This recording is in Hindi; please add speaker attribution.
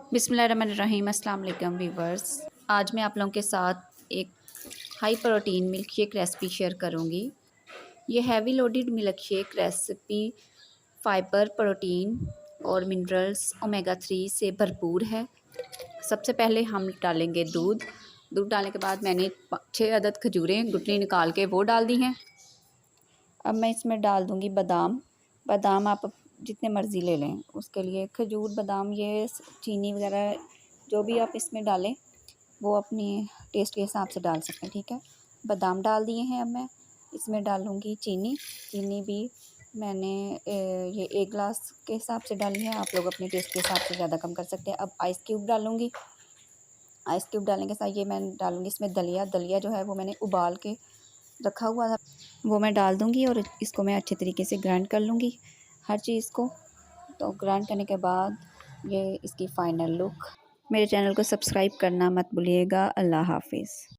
Speaker 1: बिस्मिल्लाहिर्रहमानिर्रहीम। अस्सलाम वालेकुम व्यूवर्स। आज मैं आप लोगों के साथ एक high protein milk shake recipe share करूंगी। ये heavy loaded milk shake recipe fibre, protein और मिनरल्स ओमेगा 3 से भरपूर है। सबसे पहले हम डालेंगे दूध डालने के बाद मैंने 6 अदद खजूरें गुठली निकाल के वो डाल दी हैं। अब मैं इसमें डाल दूँगी बादाम आप जितने मर्ज़ी ले लें। उसके लिए खजूर, बादाम, ये चीनी वगैरह जो भी आप इसमें डालें वो अपने टेस्ट के हिसाब से डाल सकते हैं, ठीक है। बादाम डाल दिए हैं। अब मैं इसमें डालूँगी चीनी भी मैंने ये 1 गिलास के हिसाब से डाली है। आप लोग अपने टेस्ट के हिसाब से ज़्यादा कम कर सकते हैं। अब आइस क्यूब डालूँगी। आइस क्यूब डालने के साथ ये मैं डालूँगी इसमें दलिया जो है वो मैंने उबाल के रखा हुआ था, वो मैं डाल दूँगी और इसको मैं अच्छे तरीके से ग्राइंड कर लूँगी हर चीज़ को। तो ग्राइंड करने के बाद ये इसकी फ़ाइनल लुक। मेरे चैनल को सब्सक्राइब करना मत भूलिएगा। अल्लाह हाफ़िज़।